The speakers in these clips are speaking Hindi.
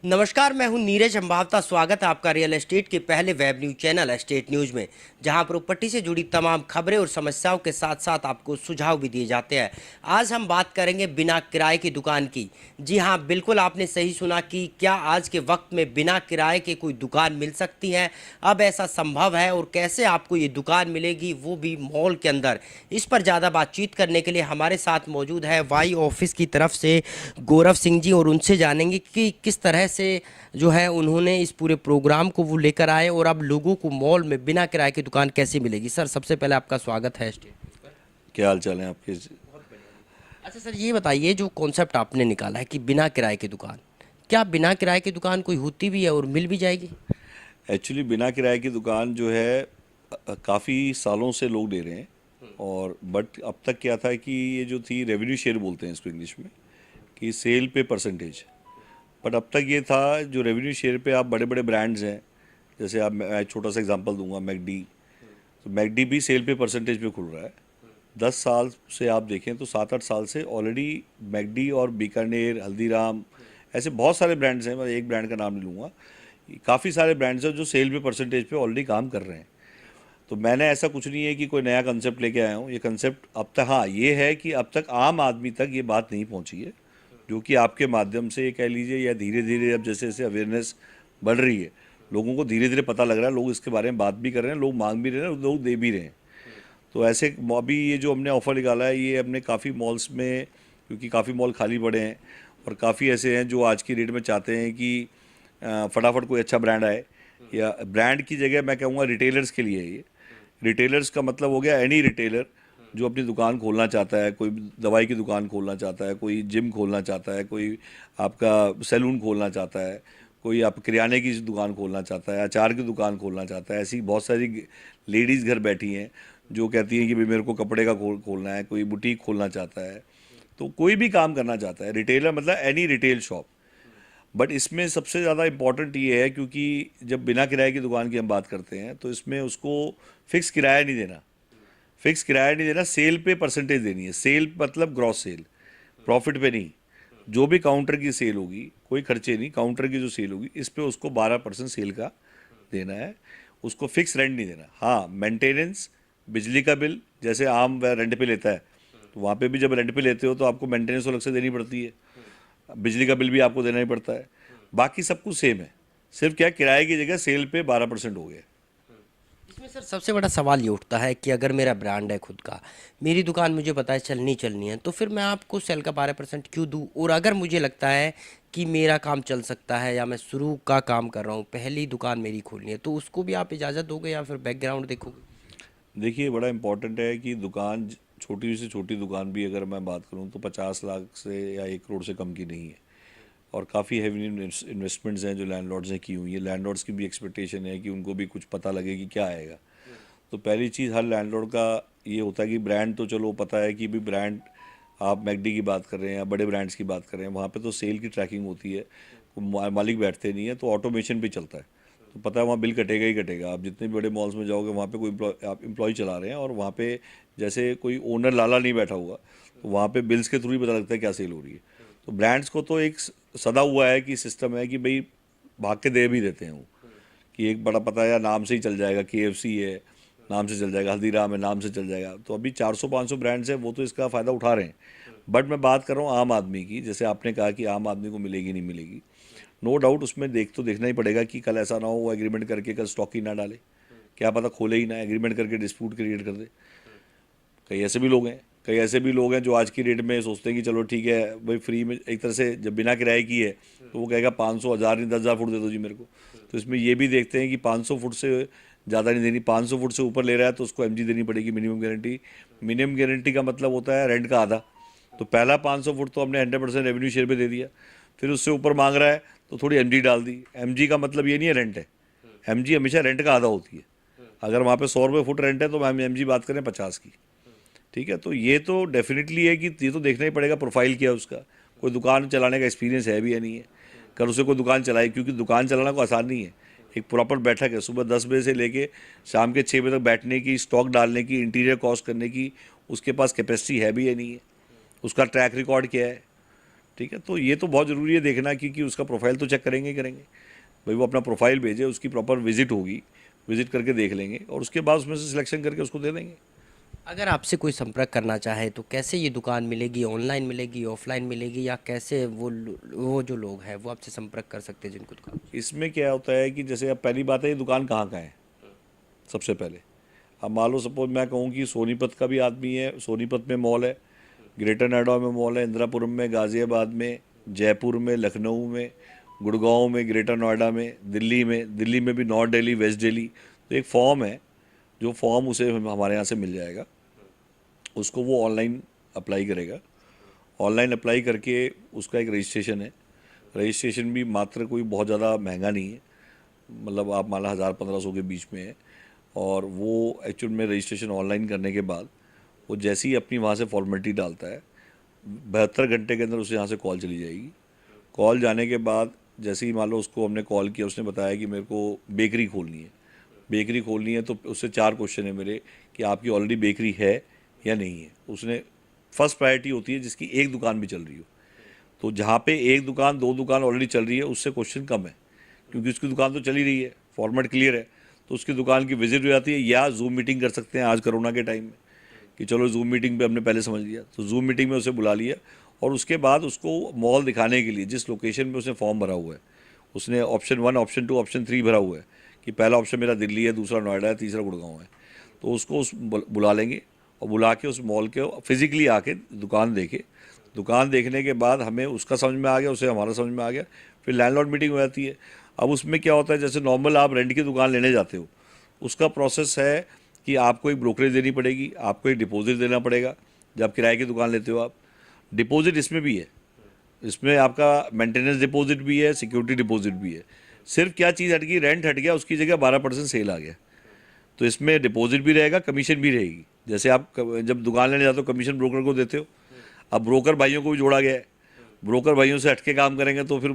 नमस्कार, मैं हूं नीरज अंबावता। स्वागत है आपका रियल एस्टेट के पहले web news channel estate news में, जहां प्रॉपर्टी से जुड़ी तमाम खबरें और समस्याओं के साथ साथ आपको सुझाव भी दिए जाते हैं। आज हम बात करेंगे बिना किराए की दुकान की। जी हां, बिल्कुल आपने सही सुना कि क्या आज के वक्त में बिना किराए के कोई दुकान मिल सकती है? अब ऐसा संभव है और कैसे आपको ये दुकान मिलेगी, वो भी मॉल के अंदर? इस पर ज़्यादा बातचीत करने के लिए हमारे साथ मौजूद है वाई ऑफिस की तरफ से गौरव सिंह जी, और उनसे जानेंगे कि किस तरह से जो है उन्होंने इस पूरे प्रोग्राम को वो लेकर आए और अब लोगों को मॉल में बिना किराए की दुकान कैसे मिलेगी। सर, सबसे पहले आपका स्वागत है स्टेट। क्या हाल चाल है आपके? अच्छा सर, ये बताइए, जो कॉन्सेप्ट आपने निकाला है कि बिना किराए की दुकान, क्या बिना किराए की दुकान कोई होती भी है और मिल भी जाएगी? एक्चुअली बिना किराए की दुकान जो है काफ़ी सालों से लोग दे रहे हैं, और बट अब तक क्या था कि ये जो थी रेवेन्यू शेयर बोलते हैं इसको इंग्लिश में, कि सेल पे परसेंटेज। बट अब तक ये था जो रेवेन्यू शेयर पे आप बड़े बड़े ब्रांड्स हैं, जैसे आप, मैं छोटा सा एग्जांपल दूंगा, मैकडी। तो मैकडी भी सेल पे परसेंटेज पे खुल रहा है। 10 साल से आप देखें तो 7-8 साल से ऑलरेडी मैकडी और बीकानेर, हल्दीराम, ऐसे बहुत सारे ब्रांड्स हैं, मैं एक ब्रांड का नाम नहीं लूँगा, काफ़ी सारे ब्रांड्स हैं जो सेल पे परसेंटेज पे ऑलरेडी काम कर रहे हैं। तो मैंने ऐसा कुछ नहीं है कि कोई नया कंसेप्ट लेके आया हूँ। ये कंसेप्ट अब तक, हाँ ये है कि अब तक आम आदमी तक ये बात नहीं पहुँची है, जो कि आपके माध्यम से कह लीजिए, या धीरे धीरे अब जैसे जैसे अवेयरनेस बढ़ रही है, लोगों को धीरे धीरे पता लग रहा है, लोग इसके बारे में बात भी कर रहे हैं, लोग मांग भी रहे हैं, लोग दे भी रहे हैं। तो ऐसे अभी ये जो हमने ऑफ़र निकाला है, ये हमने काफ़ी मॉल्स में, क्योंकि काफ़ी मॉल खाली पड़े हैं और काफ़ी ऐसे हैं जो आज की डेट में चाहते हैं कि फटाफट कोई अच्छा ब्रांड आए, या ब्रांड की जगह मैं कहूँगा रिटेलर्स के लिए है ये। रिटेलर्स का मतलब हो गया एनी रिटेलर जो अपनी दुकान खोलना चाहता है, कोई दवाई की दुकान खोलना चाहता है, कोई जिम खोलना चाहता है, कोई आपका सैलून खोलना चाहता है, कोई आप किराने की दुकान खोलना चाहता है, अचार की दुकान खोलना चाहता है। ऐसी बहुत सारी लेडीज़ घर बैठी हैं जो कहती हैं कि भाई मेरे को कपड़े का खोलना है, कोई बुटीक खोलना चाहता है, तो कोई भी काम करना चाहता है। रिटेलर मतलब एनी रिटेल शॉप। बट इसमें सबसे ज़्यादा इम्पॉर्टेंट ये है, क्योंकि जब बिना किराए की दुकान की हम बात करते हैं तो इसमें उसको फिक्स किराया नहीं देना, फिक्स किराया नहीं देना, सेल पे परसेंटेज देनी है। सेल मतलब ग्रॉस सेल, प्रॉफिट पे नहीं। जो भी काउंटर की सेल होगी, कोई खर्चे नहीं, काउंटर की जो सेल होगी इस पे उसको 12% सेल का देना है, उसको फिक्स रेंट नहीं देना। हाँ, मेंटेनेंस, बिजली का बिल जैसे आम रेंट पे लेता है, तो वहाँ पे भी जब रेंट पे लेते हो तो आपको मेंटेनेंस अलग से देनी पड़ती है, बिजली का बिल भी आपको देना ही पड़ता है। बाकी सब कुछ सेम है, सिर्फ क्या किराए की जगह सेल पे 12% हो गया। इसमें सर सबसे बड़ा सवाल ये उठता है कि अगर मेरा ब्रांड है खुद का, मेरी दुकान मुझे पता है चलनी है, तो फिर मैं आपको सेल का 12% क्यों दूँ? और अगर मुझे लगता है कि मेरा काम चल सकता है, या मैं शुरू का काम कर रहा हूँ, पहली दुकान मेरी खोलनी है, तो उसको भी आप इजाज़त दोगे या फिर बैकग्राउंड देखोगे? देखिए, बड़ा इम्पोर्टेंट है कि दुकान, छोटी से छोटी दुकान भी अगर मैं बात करूं तो 50 लाख से या 1 करोड़ से कम की नहीं है, और काफ़ी हैवी इन्वेस्टमेंट्स हैं जो लैंडलॉर्ड्स ने की हुई है। लैंडलॉर्ड्स की भी एक्सपेक्टेशन है कि उनको भी कुछ पता लगे कि क्या आएगा। तो पहली चीज़ हर लैंडलॉर्ड का ये होता है कि ब्रांड तो चलो पता है कि भी ब्रांड, आप मैकडी की बात कर रहे हैं या बड़े ब्रांड्स की बात कर रहे हैं, वहाँ पे तो सेल की ट्रैकिंग होती है, मालिक बैठते नहीं है, तो ऑटोमेशन पे चलता है, तो पता है वहाँ बिल कटेगा ही कटेगा। आप जितने भी बड़े मॉल्स में जाओगे वहाँ पे कोई आप एम्प्लॉय चला रहे हैं, और वहाँ पे जैसे कोई ओनर लाला नहीं बैठा हुआ, तो वहाँ पे बिल्स के थ्रू ही पता लगता है क्या सेल हो रही है। तो ब्रांड्स को तो एक सदा हुआ है कि सिस्टम है कि भाई भाग के दे भी देते हैं वो, कि एक बड़ा पता है, नाम से ही चल जाएगा, KFC है नाम से चल जाएगा, हल्दीराम है नाम से चल जाएगा। तो अभी 400-500 ब्रांड्स हैं, वो तो इसका फ़ायदा उठा रहे हैं। बट मैं बात कर रहा हूँ आम आदमी की, जैसे आपने कहा कि आम आदमी को मिलेगी नहीं मिलेगी, नो डाउट उसमें देखना ही पड़ेगा कि कल ऐसा ना हो वो एग्रीमेंट करके कल स्टॉक ही ना डाले, क्या पता खोले ही ना, एग्रीमेंट करके डिस्प्यूट क्रिएट कर दे। कई ऐसे भी लोग हैं, जो आज की डेट में सोचते हैं कि चलो ठीक है भाई फ्री में, एक तरह से जब बिना किराए की है तो वो कहेगा 500, 1000 नहीं 10,000 फुट दे दो जी मेरे को। तो इसमें ये भी देखते हैं कि 500 फुट से ज़्यादा नहीं देनी, 500 फुट से ऊपर ले रहा है तो उसको MG देनी पड़ेगी, मिनिमम गारंटी। मिनिमम गारंटी का मतलब होता है रेंट का आधा। तो पहला 500 फुट तो हमने 100% रेवेन्यू शेयर पे दे दिया, फिर उससे ऊपर मांग रहा है तो थोड़ी MG डाल दी। MG का मतलब ये नहीं है रेंट है, MG हमेशा रेंट का आधा होती है। अगर वहाँ पे 100 रुपये फुट रेंट है तो हम MG बात करें 50 की, ठीक है। तो ये तो डेफिनेटली है कि ये तो देखना ही पड़ेगा प्रोफाइल क्या है उसका, कोई दुकान चलाने का एक्सपीरियंस है भी या नहीं है, कल उसे कोई दुकान चलाई, क्योंकि दुकान चलाना को आसान नहीं है। एक प्रॉपर बैठक है, सुबह 10 बजे से लेके शाम के 6 बजे तक बैठने की, स्टॉक डालने की, इंटीरियर कॉस्ट करने की, उसके पास कैपेसिटी है भी या नहीं है, उसका ट्रैक रिकॉर्ड क्या है। ठीक है, तो ये तो बहुत ज़रूरी है देखना कि उसका प्रोफाइल तो चेक करेंगे ही करेंगे। भाई वो अपना प्रोफाइल भेजे, उसकी प्रॉपर विजिट होगी, विजिट करके देख लेंगे और उसके बाद उसमें से सिलेक्शन करके उसको दे देंगे। अगर आपसे कोई संपर्क करना चाहे तो कैसे ये दुकान मिलेगी? ऑनलाइन मिलेगी, ऑफलाइन मिलेगी, या कैसे वो जो लोग हैं वो आपसे संपर्क कर सकते हैं जिनको दुकान? इसमें क्या होता है कि जैसे अब पहली बात है, ये दुकान कहाँ है सबसे पहले। अब मान लो सपोज मैं कहूँ कि सोनीपत का भी आदमी है, सोनीपत में मॉल है, ग्रेटर नोएडा में मॉल है, इंदिरापुरम में, गाज़ियाबाद में, जयपुर में, लखनऊ में, गुड़गांव में, ग्रेटर नोएडा में, दिल्ली में भी नॉर्थ दिल्ली, वेस्ट दिल्ली। तो एक फॉर्म है, जो फॉर्म उसे हमारे यहाँ से मिल जाएगा, उसको वो ऑनलाइन अप्लाई करेगा। ऑनलाइन अप्लाई करके उसका एक रजिस्ट्रेशन है। रजिस्ट्रेशन भी मात्र कोई बहुत ज़्यादा महंगा नहीं है, मतलब आप मान लो 1000-1500 के बीच में है। और वो एक्चुअल में रजिस्ट्रेशन ऑनलाइन करने के बाद वो जैसे ही अपनी वहाँ से फॉर्मेलिटी डालता है, 72 घंटे के अंदर उसे यहाँ से कॉल चली जाएगी। कॉल जाने के बाद जैसे ही मान लो उसको हमने कॉल किया, उसने बताया कि मेरे को बेकरी खोलनी है। बेकरी खोलनी है तो उससे 4 क्वेश्चन है मेरे कि आपकी ऑलरेडी बेकरी है या नहीं है। उसने फर्स्ट प्रायोरिटी होती है जिसकी एक दुकान भी चल रही हो। तो जहाँ पे एक दुकान, 2 दुकान ऑलरेडी चल रही है, उससे क्वेश्चन कम है, क्योंकि उसकी दुकान तो चली रही है, फॉर्मेट क्लियर है। तो उसकी दुकान की विजिट हो जाती है, या जूम मीटिंग कर सकते हैं आज कोरोना के टाइम में कि चलो जूम मीटिंग पे हमने पहले समझ लिया, तो जूम मीटिंग में उसे बुला लिया और उसके बाद उसको मॉल दिखाने के लिए जिस लोकेशन में उसने फॉर्म भरा हुआ है, उसने ऑप्शन 1, ऑप्शन 2, ऑप्शन 3 भरा हुआ है कि पहला ऑप्शन मेरा दिल्ली है, दूसरा नोएडा है, तीसरा गुड़गांव है। तो उसको उस बुला लेंगे और बुला के उस मॉल के फिजिकली आके दुकान देखे। दुकान देखने के बाद हमें उसका समझ में आ गया, उसे हमारा समझ में आ गया, फिर लैंडलॉर्ड मीटिंग हो जाती है। अब उसमें क्या होता है, जैसे नॉर्मल आप रेंट की दुकान लेने जाते हो, उसका प्रोसेस है कि आपको एक ब्रोकरेज देनी पड़ेगी, आपको एक डिपॉजिट देना पड़ेगा जब आप किराए की दुकान लेते हो। आप डिपॉजिट इसमें भी है, इसमें आपका मेंटेनेंस डिपॉजिट भी है, सिक्योरिटी डिपॉजिट भी है। सिर्फ क्या चीज़ हट गई, रेंट हट गया, उसकी जगह 12% सेल आ गया। तो इसमें डिपॉजिट भी रहेगा, कमीशन भी रहेगी। जैसे आप जब दुकान लेने जाते हो कमीशन ब्रोकर को देते हो, अब ब्रोकर भाइयों को भी जोड़ा गया है। ब्रोकर भाइयों से हटके काम करेंगे तो फिर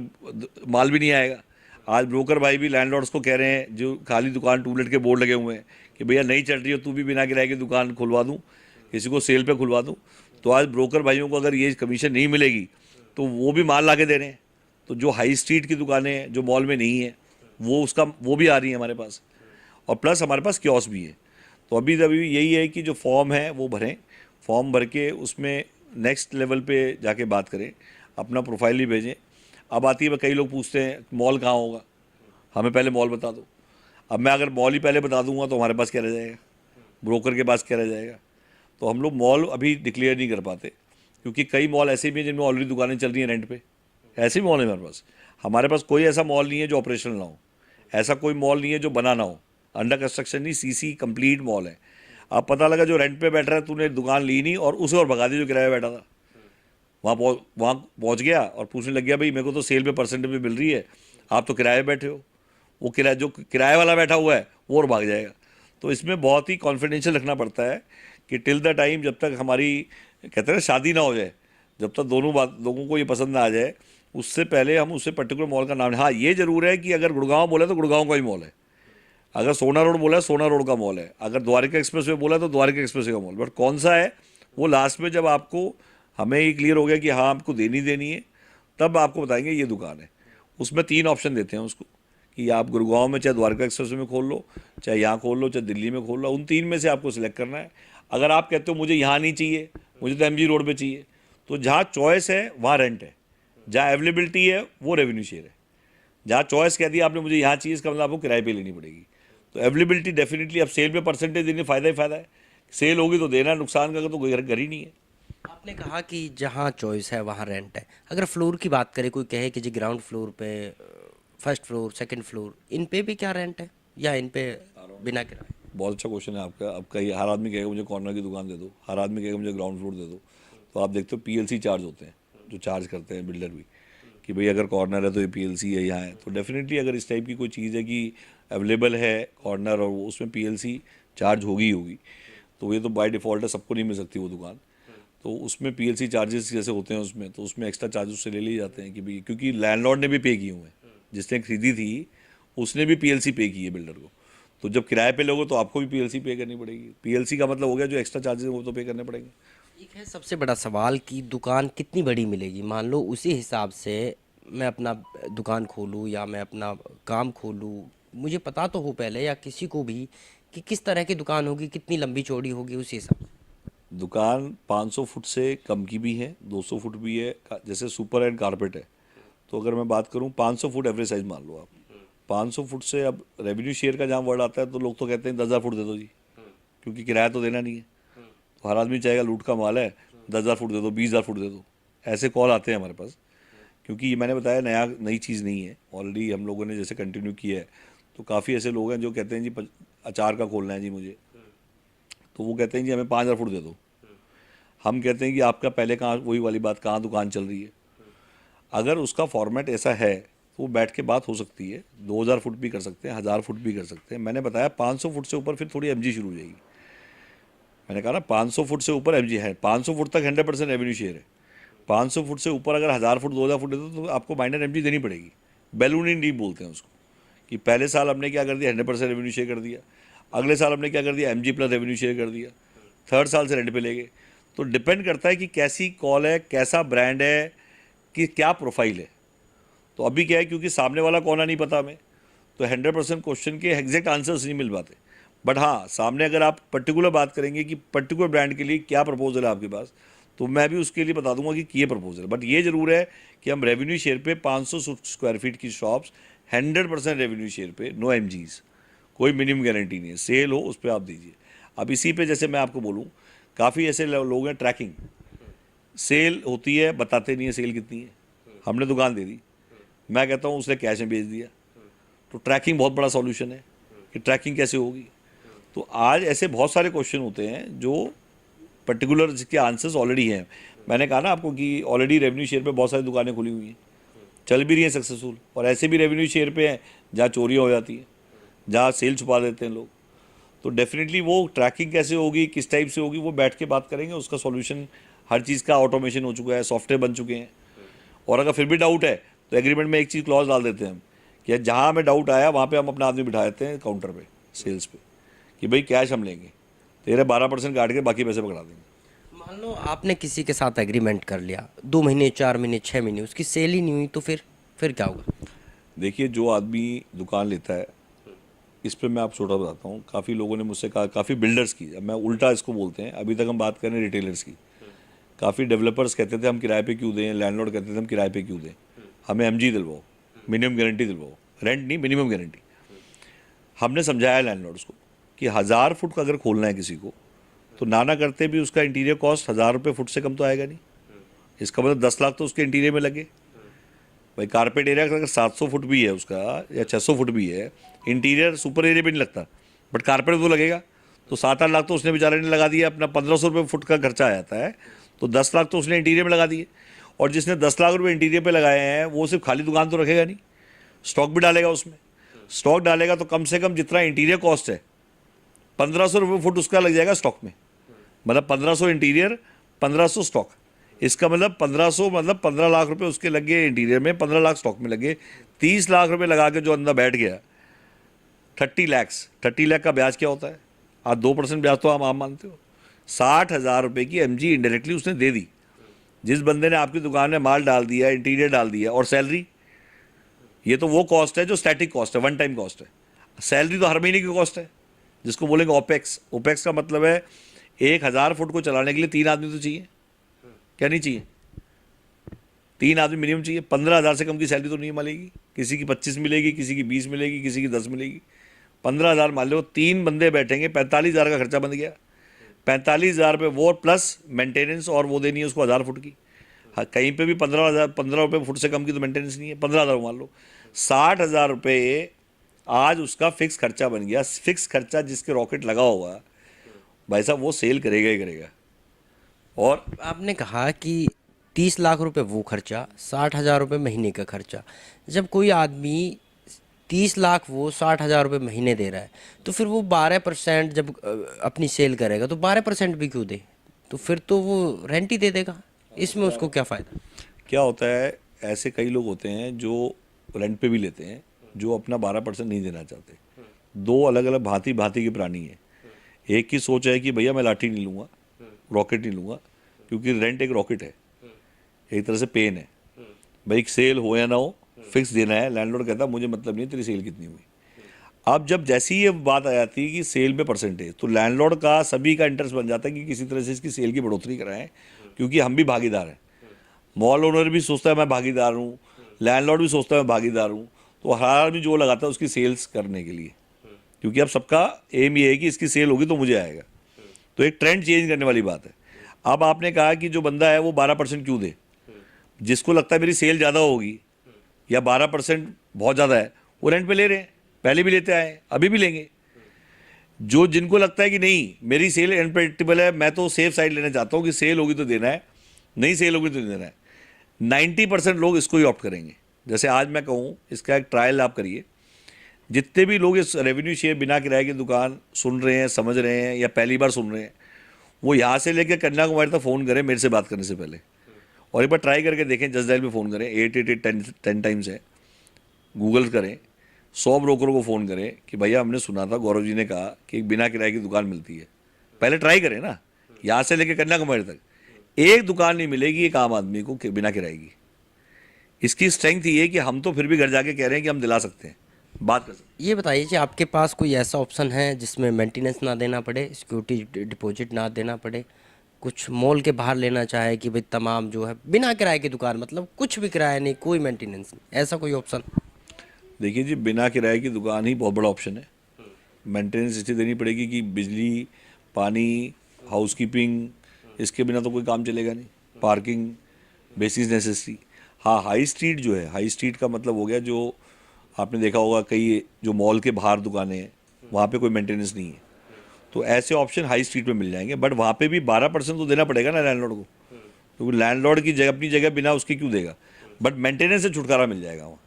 माल भी नहीं आएगा। आज ब्रोकर भाई भी लैंडलॉर्ड्स को कह रहे हैं, जो खाली दुकान टूलेट के बोर्ड लगे हुए हैं, कि भैया नहीं चल रही हो, तू भी बिना किराए की दुकान खुलवा दूँ, किसी को सेल पे खुलवा दूँ। तो आज ब्रोकर भाइयों को अगर ये कमीशन नहीं मिलेगी तो वो भी माल ला के दे रहे हैं। तो जो हाई स्ट्रीट की दुकानें हैं जो मॉल में नहीं है, वो भी आ रही हैं हमारे पास, और प्लस हमारे पास कियोस्क भी है। तो अभी यही है कि जो फॉर्म है वो भरें, फॉर्म भर के उसमें नेक्स्ट लेवल पे जाके बात करें, अपना प्रोफाइल ही भेजें। अब आती है, कई लोग पूछते हैं मॉल कहाँ होगा, हमें पहले मॉल बता दो। अब मैं अगर मॉल ही पहले बता दूंगा तो हमारे पास क्या रह जाएगा, ब्रोकर के पास क्या रह जाएगा। तो हम लोग मॉल अभी डिक्लेयर नहीं कर पाते, क्योंकि कई मॉल ऐसे भी हैं जिनमें ऑलरेडी दुकानें चल रही हैं रेंट पे। ऐसे भी मॉल है हमारे पास कोई ऐसा मॉल नहीं है जो ऑपरेशनल ना हो, ऐसा कोई मॉल नहीं है जो बना ना हो, अंडर कंस्ट्रक्शन नहीं, सीसी कंप्लीट मॉल है। अब पता लगा जो रेंट पे बैठ रहा है, तूने दुकान ली नहीं और उसे और भगा दी जो किराए बैठा था। वहाँ पहुँच गया और पूछने लग गया, भाई मेरे को तो सेल पे परसेंटेज में मिल रही है, आप तो किराए बैठे हो। वो जो किराए वाला बैठा हुआ है वो और भाग जाएगा। तो इसमें बहुत ही कॉन्फिडेंशियल रखना पड़ता है कि टिल द टाइम जब तक हमारी, कहते हैं शादी ना हो जाए, जब तक लोगों को ये पसंद ना आ जाए, उससे पहले हम उससे पर्टिकुलर मॉल का नाम। हाँ, ये जरूर है कि अगर गुड़गांव बोले तो गुड़गांव का ही मॉल है, अगर सोना रोड बोला है सोना रोड का मॉल है, अगर द्वारका एक्सप्रेस वे बोला तो द्वारका एक्सप्रेस वे का मॉल। बट कौन सा है वो लास्ट में जब आपको, हमें ये क्लियर हो गया कि हाँ आपको देनी है, तब आपको बताएंगे ये दुकान है। उसमें 3 ऑप्शन देते हैं उसको कि आप गुड़गांव में चाहे द्वारका एक्सप्रेस वे में खोल लो, चाहे यहाँ खोल लो, चाहे दिल्ली में खोल लो, उन 3 में से आपको सिलेक्ट करना है। अगर आप कहते हो मुझे यहाँ नहीं चाहिए, मुझे तो MG रोड पर चाहिए, तो जहाँ चॉइस है वहाँ रेंट है, जहाँ अवेलेबिलिटी है वो रेवेन्यू शेयर है। जहाँ चॉइस कह दिया आपने मुझे यहाँ चाहिए, इसका मतलब आपको किराए पे लेनी पड़ेगी। तो अवेलेबिलिटी डेफिनेटली, अब सेल पे परसेंटेज देने फ़ायदा ही फ़ायदा है, सेल होगी तो देना, नुकसान का तो घर ही नहीं है। आपने कहा कि जहाँ चॉइस है वहाँ रेंट है। अगर फ्लोर की बात करें, कोई कहे कि जी ग्राउंड फ्लोर पे, फर्स्ट फ्लोर, सेकंड फ्लोर, इन पे भी क्या रेंट है या इन पे बिना किराए? बहुत अच्छा क्वेश्चन है आपका ये हर आदमी कहेगा मुझे कॉर्नर की दुकान दे दो, हर आदमी कहेगा मुझे ग्राउंड फ्लोर दे दो। तो आप देखते हो PLC चार्ज होते हैं, जो चार्ज करते हैं बिल्डर भी, कि भाई अगर कॉर्नर है तो ये PLC है, यहाँ है। तो डेफिनेटली अगर इस टाइप की कोई चीज़ है कि अवेलेबल है कॉर्नर और उसमें PLC चार्ज होगी होगी, तो ये तो बाय डिफ़ॉल्ट है, सबको नहीं मिल सकती वो दुकान। तो उसमें PLC चार्जेस जैसे होते हैं उसमें, तो उसमें एक्स्ट्रा चार्जेस से ले लिए जाते हैं कि भाई, क्योंकि लैंडलॉर्ड ने भी पे किए हुए हैं, जिसने खरीदी थी उसने भी पीएलसी पे की है बिल्डर को। तो जब किराए पे लोगे तो आपको भी पीएलसी पे करनी पड़ेगी। पीएलसी का मतलब हो गया जो एक्स्ट्रा चार्जेस वो तो पे करने पड़ेंगे। एक है सबसे बड़ा सवाल कि दुकान कितनी बड़ी मिलेगी। मान लो उसी हिसाब से मैं अपना दुकान खोलूँ या मैं अपना काम खोलूँ, मुझे पता तो हो पहले या किसी को भी कि किस तरह की दुकान होगी, कितनी लंबी चौड़ी होगी, उसी हिसाब से। दुकान 500 फुट से कम की भी है, 200 फुट भी है। जैसे सुपर एंड कारपेट है, तो अगर मैं बात करूं 500 फुट एवरेज साइज मान लो आप। 500 फुट से अब रेवेन्यू शेयर का जहाँ वर्ड आता है तो लोग तो कहते हैं 10,000 फुट दे दो जी, क्योंकि किराया तो देना नहीं है। तो हर आदमी चाहेगा, लूट का माल है, 10,000 फुट दे दो, 20,000 फुट दे दो। ऐसे कॉल आते हैं हमारे पास, क्योंकि ये मैंने बताया नई चीज़ नहीं है। ऑलरेडी हम लोगों ने जैसे कंटिन्यू किया है, तो काफ़ी ऐसे लोग हैं जो कहते हैं जी अचार का खोलना है जी मुझे, तो वो कहते हैं जी हमें 5,000 फुट दे दो। हम कहते हैं कि आपका पहले कहाँ, वही वाली बात, कहाँ दुकान चल रही है। अगर उसका फॉर्मेट ऐसा है तो वो बैठ के बात हो सकती है। 2,000 फुट भी कर सकते हैं, 1,000 फुट भी कर सकते हैं। मैंने बताया 500 फुट से ऊपर फिर थोड़ी एमजी शुरू हो जाएगी। मैंने कहा ना 500 फुट से ऊपर एमजी है। 500 फुट तक 100% रेवेन्यू शेयर है। 500 फुट से ऊपर अगर 1,000 फुट 2,000 फुट देते तो आपको माइनर एमजी देनी पड़ेगी। बैलूनिंग डीप बोलते हैं उसको, कि पहले साल हमने क्या कर दिया, 100% रेवेन्यू शेयर कर दिया। अगले साल हमने क्या कर दिया, एमजी प्लस रेवेन्यू शेयर कर दिया। थर्ड साल से रेंट पे ले गए। तो डिपेंड करता है कि कैसी कॉल है, कैसा ब्रांड है, कि क्या प्रोफाइल है। तो अभी क्या है, क्योंकि सामने वाला कौन है नहीं पता हमें, तो 100% क्वेश्चन के एग्जैक्ट आंसर्स नहीं मिल पाते। बट हाँ, सामने अगर आप पर्टिकुलर बात करेंगे कि पर्टिकुलर ब्रांड के लिए क्या प्रपोजल है आपके पास, तो मैं भी उसके लिए बता दूंगा कि ये प्रपोजल। बट ये जरूर है कि हम रेवेन्यू शेयर पे 500 स्क्वायर फीट की शॉप्स 100% रेवेन्यू शेयर पे, नो एमजीज, कोई मिनिमम गारंटी नहीं है। सेल हो उस पर आप दीजिए। अब इसी पे जैसे मैं आपको बोलूँ, काफ़ी ऐसे लोग हैं, ट्रैकिंग सेल होती है, बताते नहीं है सेल कितनी है। हमने दुकान दे दी, मैं कहता हूँ उसने कैश में बेच दिया। तो ट्रैकिंग बहुत बड़ा सॉल्यूशन है कि ट्रैकिंग कैसे होगी। तो आज ऐसे बहुत सारे क्वेश्चन होते हैं जो पर्टिकुलर जिसके आंसर्स ऑलरेडी हैं। मैंने कहा ना आपको कि ऑलरेडी रेवेन्यू शेयर पे बहुत सारी दुकानें खुली हुई हैं, चल भी रही हैं सक्सेसफुल। और ऐसे भी रेवेन्यू शेयर पे हैं जहाँ चोरियाँ हो जाती हैं, जहाँ सेल छुपा देते हैं लोग। तो डेफिनेटली वो ट्रैकिंग कैसे होगी, किस टाइप से होगी, वो बैठ के बात करेंगे। उसका सॉल्यूशन, हर चीज़ का ऑटोमेशन हो चुका है, सॉफ्टवेयर बन चुके हैं। और अगर फिर भी डाउट है तो एग्रीमेंट में एक चीज़ क्लॉज डाल देते हैं हम, कि जहाँ हमें डाउट आया वहाँ पे हम अपना आदमी बिठा देते हैं काउंटर पे, सेल्स पे, कि भाई कैश हम लेंगे, तेरे 12% काट के बाकी पैसे पकड़ा देंगे। मान लो आपने किसी के साथ एग्रीमेंट कर लिया, 2 महीने, 4 महीने, 6 महीने, उसकी सेल ही नहीं हुई, तो फिर क्या होगा? देखिए, जो आदमी दुकान लेता है, इस पर मैं आप छोटा बताता हूँ। काफ़ी लोगों ने मुझसे कहा, काफ़ी बिल्डर्स की, अब मैं उल्टा इसको बोलते हैं, अभी तक हम बात करें रिटेलर्स की। काफ़ी डेवलपर्स कहते थे हम किराए पे क्यों दें, लैंडलॉर्ड कहते थे हम किराए पे क्यों दें, हमें एमजी दिलवाओ, मिनिमम गारंटी दिलवाओ, रेंट नहीं मिनिमम गारंटी। हमने समझाया लैंडलॉर्ड्स को कि 1,000 फुट का अगर खोलना है किसी को, तो ना करते भी उसका इंटीरियर कॉस्ट 1,000 रुपये फुट से कम तो आएगा नहीं। इसका मतलब 10 लाख तो उसके इंटीरियर में लगे। भाई कारपेट एरिया अगर 700 फुट भी है उसका या 600 फुट भी है, इंटीरियर सुपर एरिया भी नहीं लगता, बट कारपेट तो लगेगा। तो 7-8 लाख तो उसने बेचारे ने लगा दिया, अपना 1,500 रुपये फुट का खर्चा आ जाता है, तो 10 लाख तो उसने इंटीरियर में लगा दिए। और जिसने 10 लाख रुपये इंटीरियर पे लगाए हैं वो सिर्फ खाली दुकान तो रखेगा नहीं, स्टॉक भी डालेगा उसमें। स्टॉक डालेगा तो कम से कम जितना इंटीरियर कॉस्ट है 1,500 रुपये फुट उसका लग जाएगा स्टॉक में। मतलब 1,500 इंटीरियर, 1,500 स्टॉक। इसका मतलब 1,500 मतलब 15 लाख रुपए उसके लग गए इंटीरियर में, 15 लाख स्टॉक में लगे। 30 लाख रुपए लगा के जो अंदर बैठ गया, 30 लाख का ब्याज क्या होता है? आज 2% ब्याज तो आप मानते हो। 60,000 रुपये की एमजी इनडायरेक्टली उसने दे दी। जिस बंदे ने आपकी दुकान में माल डाल दिया, इंटीरियर डाल दिया और सैलरी, ये तो वो कॉस्ट है जो स्टैटिक कॉस्ट है, वन टाइम कॉस्ट है। सैलरी तो हर महीने की कॉस्ट है, जिसको बोलेंगे ओपेक्स। ओपेक्स का मतलब है 1,000 फुट को चलाने के लिए 3 आदमी तो चाहिए, क्या नहीं चाहिए? 3 आदमी मिनिमम चाहिए। 15,000 से कम की सैलरी तो नहीं मिलेगी। किसी की 25 मिलेगी, किसी की 20 मिलेगी, किसी की 10 मिलेगी। 15,000 मान लो, 3 बंदे बैठेंगे, 45,000 का खर्चा बन गया। 45,000 रुपये वो प्लस मेंटेनेंस, और वो देनी है उसको 1,000 फुट की। हाँ, कहीं पे भी 15 रुपये फुट से कम की तो मेंटेनेंस नहीं है। 15,000 मान लो, 60,000 रुपये आज उसका फिक्स खर्चा बन गया। फिक्स खर्चा जिसके रॉकेट लगा हुआ, भाई साहब वो सेल करेगा ही करेगा। और आपने कहा कि 30 लाख रुपए वो खर्चा, 60,000 रुपये महीने का खर्चा। जब कोई आदमी 30 लाख वो 60,000 रुपये महीने दे रहा है, तो फिर वो 12% जब अपनी सेल करेगा तो 12% भी क्यों दे? तो फिर तो वो रेंट ही दे देगा, इसमें उसको क्या फ़ायदा? क्या होता है, ऐसे कई लोग होते हैं जो रेंट पे भी लेते हैं जो अपना 12% नहीं देना चाहते। दो अलग अलग भांति भांति के प्राणी हैं। एक की सोच है कि भैया मैं लाठी नहीं लूँगा, रॉकेट नहीं लूँगा, क्योंकि रेंट एक रॉकेट है, एक तरह से पेन है। भाई सेल हो या ना हो, फिक्स देना है। लैंडलॉर्ड कहता मुझे मतलब नहीं तेरी सेल कितनी हुई। अब जब जैसी ये बात आ जाती है कि सेल में परसेंटेज, तो लैंडलॉर्ड का सभी का इंटरेस्ट बन जाता है कि किसी तरह से इसकी सेल की बढ़ोतरी कराएं, क्योंकि हम भी भागीदार हैं। मॉल ओनर भी सोचता है मैं भागीदार हूँ, लैंडलॉर्ड भी सोचता है मैं भागीदार हूँ, तो हर आदमी जो लगाता है उसकी सेल्स करने के लिए, क्योंकि अब सबका एम ये है कि इसकी सेल होगी तो मुझे आएगा। तो एक ट्रेंड चेंज करने वाली बात है। अब आपने कहा कि जो बंदा है वो 12% क्यों दे? जिसको लगता है मेरी सेल ज़्यादा होगी या 12% बहुत ज़्यादा है, वो रेंट पे ले रहे हैं, पहले भी लेते आए, अभी भी लेंगे। जो जिनको लगता है कि नहीं मेरी सेल अनप्रेडिक्टेबल है, मैं तो सेफ साइड लेना चाहता हूँ कि सेल होगी तो देना है, नहीं सेल होगी तो नहीं देना है, 90% लोग इसको ही ऑप्ट करेंगे। जैसे आज मैं कहूँ, इसका एक ट्रायल आप करिए। जितने भी लोग इस रेवेन्यू शेयर बिना किराए की दुकान सुन रहे हैं, समझ रहे हैं या पहली बार सुन रहे हैं, वो यहाँ से लेकर कन्याकुमारी तक फ़ोन करें मेरे से बात करने से पहले, और एक बार ट्राई करके देखें। जस्ट डायल पे फ़ोन करें, 888-10 टाइम्स है, गूगल करें, 100 ब्रोकरों को फ़ोन करें कि भैया हमने सुना था गौरव जी ने कहा कि एक बिना किराए की दुकान मिलती है। पहले ट्राई करें ना, यहाँ से लेकर कन्याकुमारी तक एक दुकान नहीं मिलेगी एक आम आदमी को बिना किराए की। इसकी स्ट्रेंथ ये है कि हम तो फिर भी घर जाके कह रहे हैं कि हम दिला सकते हैं, बात कर सकते हैं। ये बताइए कि आपके पास कोई ऐसा ऑप्शन है जिसमें मेंटेनेंस ना देना पड़े, सिक्योरिटी डिपॉजिट ना देना पड़े, कुछ मॉल के बाहर लेना चाहे कि भाई तमाम जो है बिना किराए की दुकान, मतलब कुछ भी किराया नहीं, कोई मेंटेनेंस नहीं, ऐसा कोई ऑप्शन? देखिए जी, बिना किराए की दुकान ही बहुत बड़ा ऑप्शन है। मेंटेनेंस इसलिए देनी पड़ेगी कि बिजली, पानी, हाउसकीपिंग, इसके बिना तो कोई काम चलेगा नहीं। Parking, basic necessity. हाँ, हाई स्ट्रीट जो है, हाई स्ट्रीट का मतलब हो गया जो आपने देखा होगा कई जो मॉल के बाहर दुकानें हैं, वहाँ पे कोई मेंटेनेंस नहीं है, तो ऐसे ऑप्शन हाई स्ट्रीट में मिल जाएंगे। बट वहाँ पे भी 12% तो देना पड़ेगा ना लैंडलॉर्ड को, क्योंकि लैंडलॉर्ड की जगह अपनी जगह बिना उसकी क्यों देगा, बट मेंटेनेंस से छुटकारा मिल जाएगा वहाँ।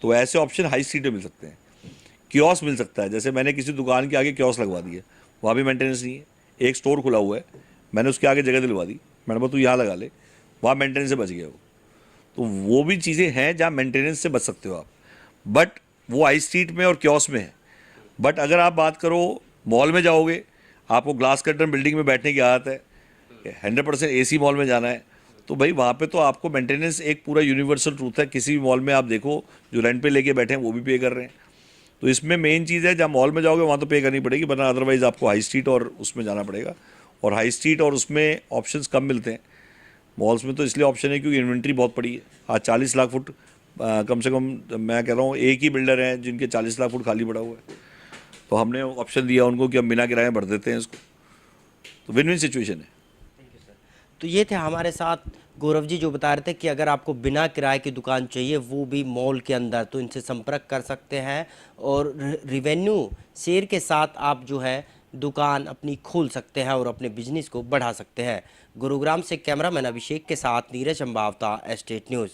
तो ऐसे ऑप्शन हाई स्ट्रीट में मिल सकते हैं। कियोस्क मिल सकता है, जैसे मैंने किसी दुकान के आगे कियोस्क लगवा दिया, वहाँ भी मेंटेनेंस नहीं है। एक स्टोर खुला हुआ है, मैंने उसके आगे जगह दिलवा दी, मैंने बोला तू यहाँ लगा ले, वहाँ मेंटेनेंस से बच गया वो। तो वो भी चीज़ें हैं जहाँ मेंटेनेंस से बच सकते हो आप, बट वो हाई स्ट्रीट में और कियोस्क में है। बट अगर आप बात करो मॉल में जाओगे, आपको ग्लास कर्टन बिल्डिंग में बैठने की आदत है, 100% AC मॉल में जाना है, तो भाई वहाँ पे तो आपको मेंटेनेंस एक पूरा यूनिवर्सल ट्रूथ है। किसी भी मॉल में आप देखो जो रेंट पे लेके बैठे हैं वो भी पे कर रहे हैं। तो इसमें मेन चीज़ है, जहाँ मॉल में जाओगे वहाँ तो पे करनी पड़ेगी, वरना अदरवाइज़ आपको हाई स्ट्रीट और उसमें जाना पड़ेगा। और हाई स्ट्रीट और उसमें ऑप्शंस कम मिलते हैं। मॉल्स में तो इसलिए ऑप्शन है क्योंकि इन्वेंट्री बहुत पड़ी है। आज 40 लाख फुट कम से कम, मैं कह रहा हूँ एक ही बिल्डर हैं जिनके 40 लाख फुट खाली पड़ा हुआ है, तो हमने ऑप्शन दिया उनको कि हम बिना किराए भर देते हैं इसको। तो विन विन सिचुएशन है। तो ये थे हमारे साथ गौरव जी, जो बता रहे थे कि अगर आपको बिना किराए की दुकान चाहिए, वो भी मॉल के अंदर, तो इनसे संपर्क कर सकते हैं और रेवेन्यू शेयर के साथ आप जो है दुकान अपनी खोल सकते हैं और अपने बिजनेस को बढ़ा सकते हैं। गुरुग्राम से कैमरामैन अभिषेक के साथ नीरज अम्बावता, एस्टेट न्यूज़।